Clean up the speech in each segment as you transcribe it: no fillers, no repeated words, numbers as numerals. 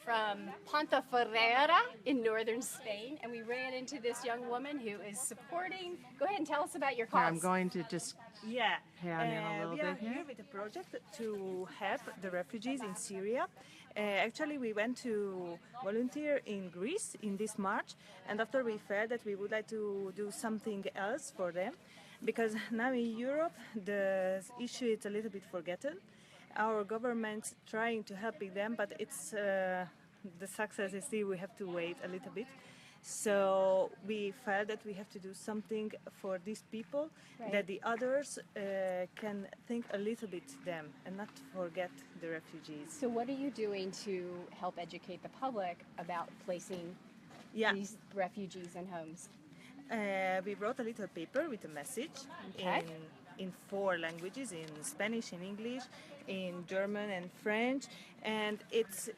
From Ponteferrada in northern Spain, and we ran into this young woman who is supporting. Go ahead and tell us about your Here, cause. I'm going to just Yeah, pan in a little we are bit here. here with a project to help the refugees in Syria. Actually, we went to volunteer in Greece in this March, and after we felt that we would like to do something else for them, because now in Europe the issue is a little bit forgotten. Our government's trying to helping them, but it's the success is still we have to wait a little bit. So we felt that we have to do something for these people, Right. that the others can think a little bit them and not forget the refugees. So, what are you doing to help educate the public about placing Yeah, these refugees in homes? we wrote a little paper with a message Okay. in 4 languages, in Spanish, in English, in German and French, and it's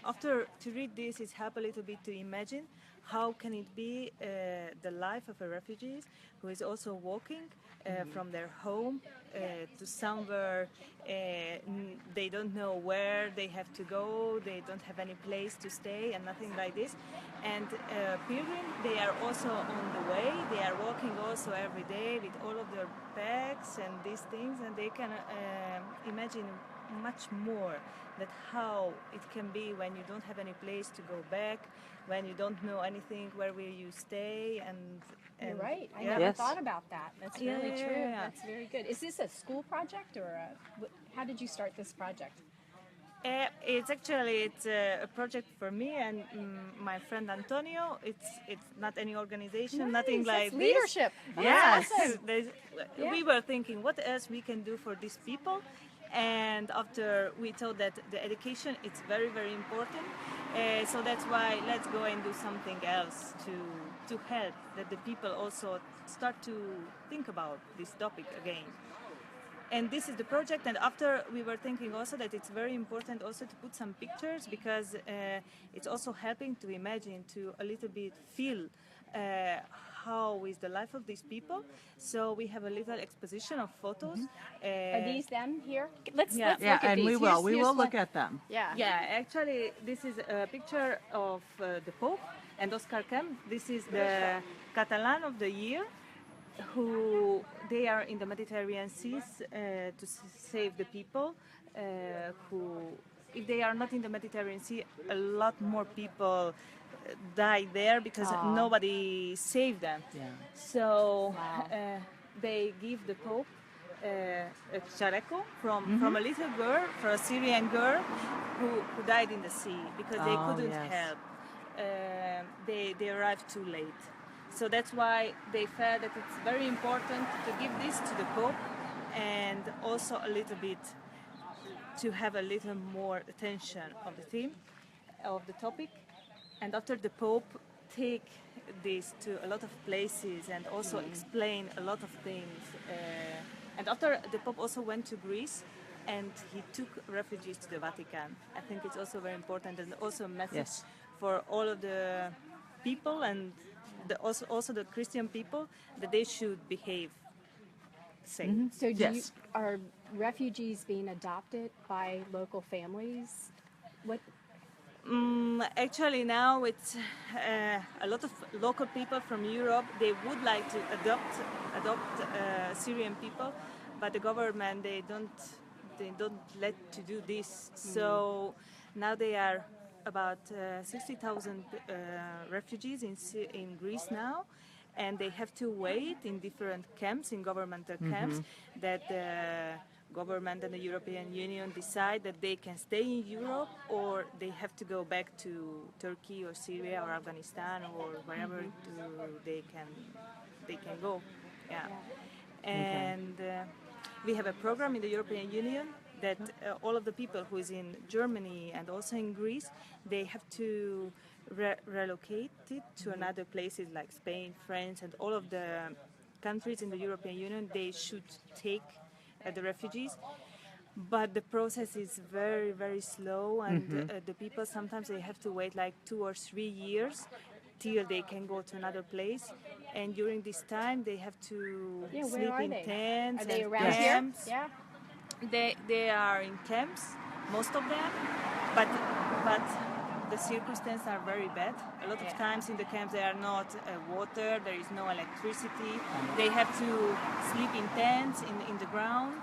after to read this, it's help a little bit to imagine how can it be the life of a refugee who is also walking from their home to somewhere they don't know where they have to go, they don't have any place to stay and nothing like this. And pilgrims, they are also on the way, they are walking also every day with all of their bags and these things, and they can imagine much more that how it can be when you don't have any place to go back, when you don't know anything, where will you stay, and You're right. I yeah. never Yes. thought about that. That's Yeah, really yeah, true. yeah. That's very good. Is this a school project or how did you start this project? It's a project for me and my friend Antonio. It's not any organization, nothing Nice, like that's this. leadership. That's Yes. awesome. Yeah. We were thinking what else we can do for these people, and after we thought that the education it's very important, so that's why let's go and do something else to help that the people also start to think about this topic again. And this is the project, and after we were thinking also that it's very important also to put some pictures, because it's also helping to imagine, to a little bit feel how is the life of these people. So we have a little exposition of photos. Are these them here? Let's Yeah. let's Yeah, look at and these. we will. We Here's will one. look at them. Yeah. Yeah, actually, this is a picture of the Pope and Oscar Camp. This is the Catalan of the year, who they are in the Mediterranean seas to save the people who, if they are not in the Mediterranean Sea, a lot more people die there because Aw. nobody saved them. Yeah. So Wow. they give the Pope a chaleco from a little girl, from a Syrian girl who died in the sea because they Oh, couldn't yes. help. They arrived too late. So that's why they felt that it's very important to give this to the Pope, and also a little bit to have a little more attention of the theme, of the topic. And after the Pope take this to a lot of places and also explain a lot of things. And after the Pope also went to Greece and he took refugees to the Vatican. I think it's also very important and also a message Yes. for all of the people and also the Christian people that they should behave safe. So Yes. are refugees being adopted by local families? What? Actually, now it's a lot of local people from Europe. They would like to adopt Syrian people, but the government they don't let to do this. So now they are about 60,000 refugees in Greece now, and they have to wait in different camps, in governmental camps, that the government and the European Union decide that they can stay in Europe or they have to go back to Turkey or Syria or Afghanistan or wherever they can go. Yeah. And we have a program in the European Union that all of the people who is in Germany and also in Greece, they have to relocate it to another places like Spain, France, and all of the countries in the European Union. They should take the refugees, but the process is very slow, and the people sometimes they have to wait like 2 or 3 years till they can go to another place, and during this time they have to Yeah. Where sleep are in they? tents Are they and around camps. here? Yeah. They are in camps, most of them, but the circumstances are very bad. A lot of times in the camps there are not water, there is no electricity. They have to sleep in tents in the ground.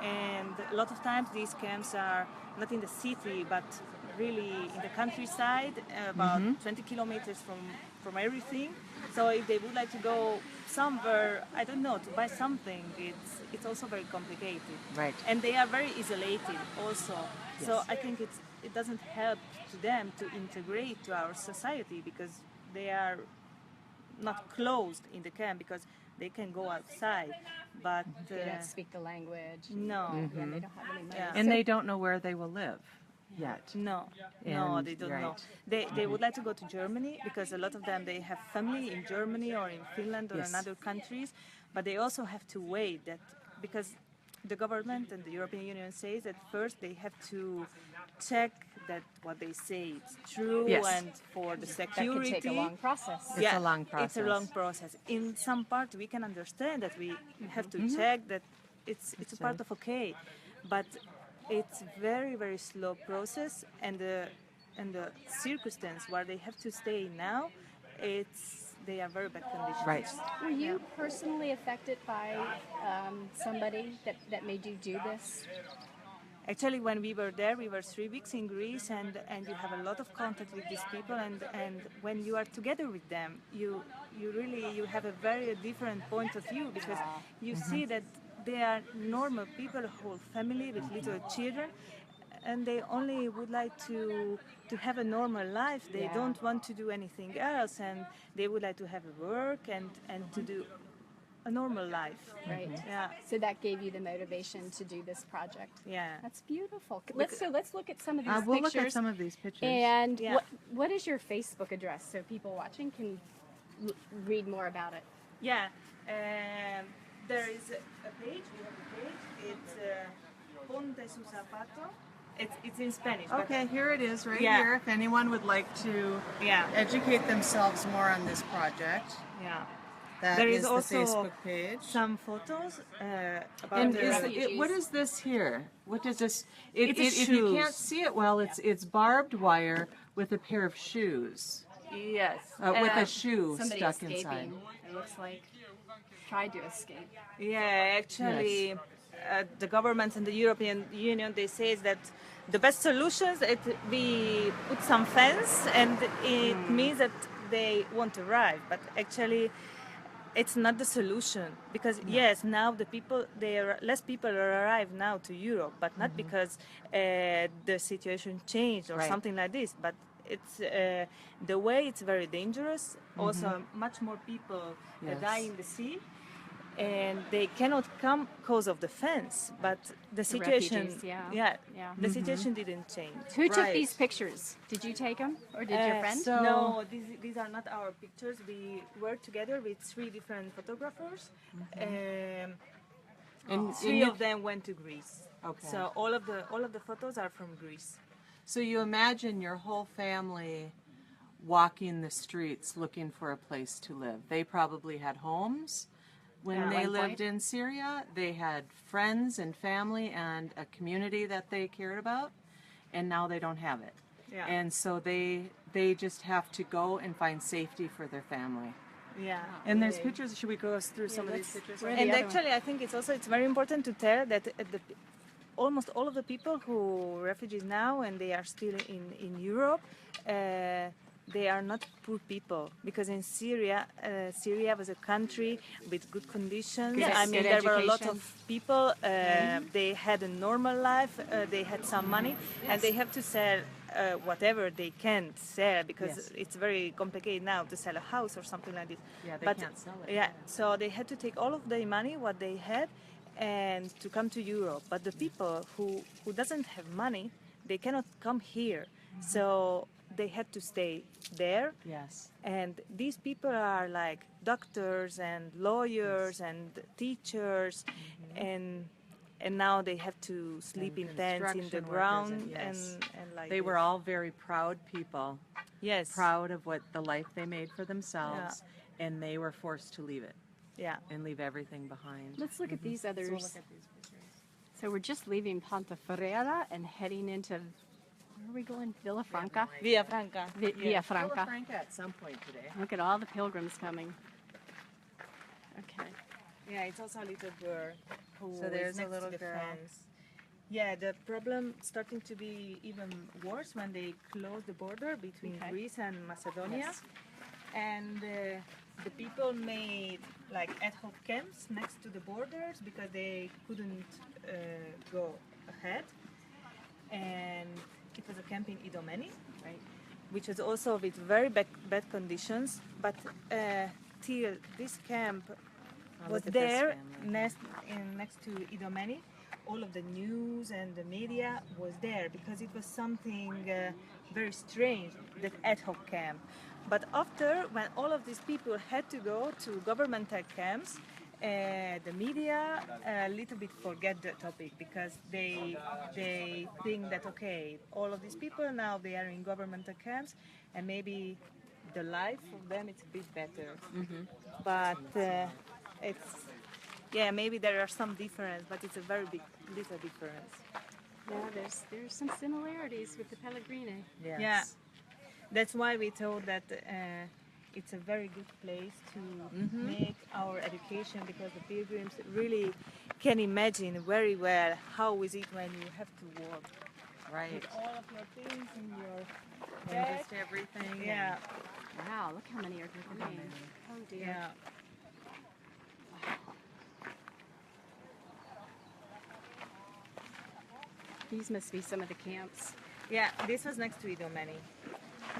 And a lot of times these camps are not in the city, but really in the countryside, about 20 kilometers from everything. So if they would like to go somewhere, I don't know, to buy something, it's also very complicated. Right. And they are very isolated also. Yes. So I think it doesn't help to them to integrate to our society because they are not closed in the camp because they can go outside, but they don't speak the language. No. Yeah, they don't have any money. Yeah. And they don't know where they will live yet. No, And- they don't right. know. They would like to go to Germany because a lot of them they have family in Germany or in Finland or Yes. in other countries, but they also have to wait that because the government and the European Union says that first they have to check that what they say is true Yes. and for the That security. could take a long process. It's a long It's a process. long process. In some part, we can understand that we have to check that it's a part of okay, but it's very very slow process, and the circumstance where they have to stay now, they are very bad conditions. Right. Were you personally affected by somebody that made you do this? Actually, when we were there, we were 3 weeks in Greece, and you have a lot of contact with these people, and when you are together with them, you really have a very different point of view because you see that they are normal people, whole family with little children, and they only would like to have a normal life. They don't want to do anything else, and they would like to have a work and to do a normal life. Right. Yeah. So that gave you the motivation to do this project. Yeah. That's beautiful. Let's look at some of these We'll pictures. look at some of these pictures. And Yeah. what is your Facebook address so people watching can read more about it? Yeah, there is a page. We have a page. It's Ponte su Zapato. It's in Spanish. but- Okay, here it is right Yeah. here. If anyone would like to Yeah. educate themselves more on this project, Yeah. that There is is the also Facebook page. Some photos about And the what is this here? What does this? It's if you can't shoes. see it well, it's barbed wire with a pair of shoes, yes. with a shoe Somebody stuck escaping. inside. It looks like tried to escape. Yeah, actually, the government and the European Union they say that the best solutions is we put some fence, and it means that they won't arrive. But actually, it's not the solution because yes, now less people arrive now to Europe, but not because the situation changed or Right. something like this. But it's the way it's very dangerous. Also, much more people Yes. die in the sea. And they cannot come because of the fence, but the situation, refugees, yeah. Yeah. the situation didn't change. Who took Right. these pictures? Did you take them, or did your friend? so- No, these are not our pictures. We worked together with 3 different photographers. And Three you- of them went to Greece. Okay. So all of the photos are from Greece. So you imagine your whole family walking the streets looking for a place to live. They probably had homes when At they one lived point. in Syria. They had friends and family and a community that they cared about, and now they don't have it. Yeah. And so they just have to go and find safety for their family. Yeah. And there's pictures. Should we go through some of these let's- pictures? where are the And other actually, I think it's very important to tell that almost all of the people who are refugees now and they are still in Europe, they are not poor people because in Syria, Syria was a country with good conditions. Yes, I mean, good there were a lot education. of people. They had a normal life. They had some money, and they have to sell whatever they can sell because Yes. it's very complicated now to sell a house or something like this. Yeah, they But, can't sell it. Yeah, so they had to take all of the money what they had and to come to Europe. But the people who doesn't have money, they cannot come here. So they had to stay there. Yes. And these people are like doctors and lawyers and teachers, and now they have to sleep in tents in the construction workers ground and- yes. and like They were this. all very proud people, yes proud of what the life they made for themselves, and they were forced to leave it yeah and leave everything behind. Let's look at these others. So we'll look at these pictures. So we're just leaving Ponteferrera and heading into Where are we going? Villafranca? Villafranca. Villafranca. Villafranca at some point today. Look at all the pilgrims coming. Okay. Yeah, it's also a little girl who So there's is a next little to the girl. fence. Yeah, the problem starting to be even worse when they close the border between Okay. Greece and Macedonia. Yes. And the people made like ad hoc camps next to the borders because they couldn't go ahead. And it was a camp in Idomeni, Right. which was also with very bad conditions. But till this camp was look at this there family. next to Idomeni, all of the news and the media was there because it was something very strange, that ad hoc camp. But after, when all of these people had to go to governmental camps, the media a little bit forget the topic because they think that okay, all of these people now they are in governmental camps and maybe the life for them it's a bit better. But yeah, maybe there are some difference, but it's a very big little difference. Yeah, there's some similarities with the Pellegrini. Yes. Yeah, that's why we thought that it's a very good place to make our education because the pilgrims really can imagine very well how is it when you have to walk Right. with all of your things in your And bag. just everything. Yeah, Wow, look how many are going. Oh dear. yeah. These must be some of the camps. Yeah, this was next to Idomeni.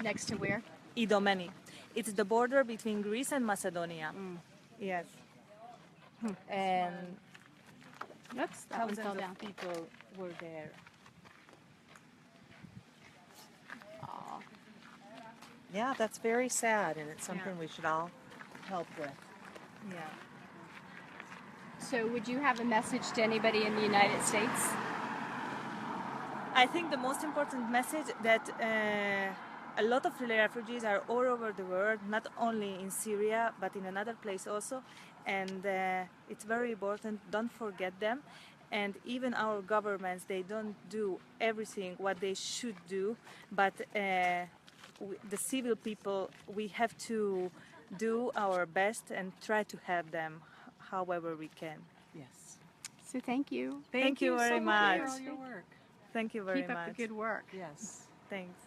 Next to where? Idomeni. It's the border between Greece and Macedonia. Yes. And Oops, that one thousands fell down. of people were there. Aw. Yeah, that's very sad, and it's something we should all help with. Yeah. So would you have a message to anybody in the United States? I think the most important message that a lot of refugees are all over the world, not only in Syria but in another place also, and it's very important. Don't forget them, and even our governments they don't do everything what they should do, but the civil people we have to do our best and try to help them however we can. Yes. So thank you. Thank you very so much. for all your work. Thank you very Keep much. up the good work. Yes. Thanks.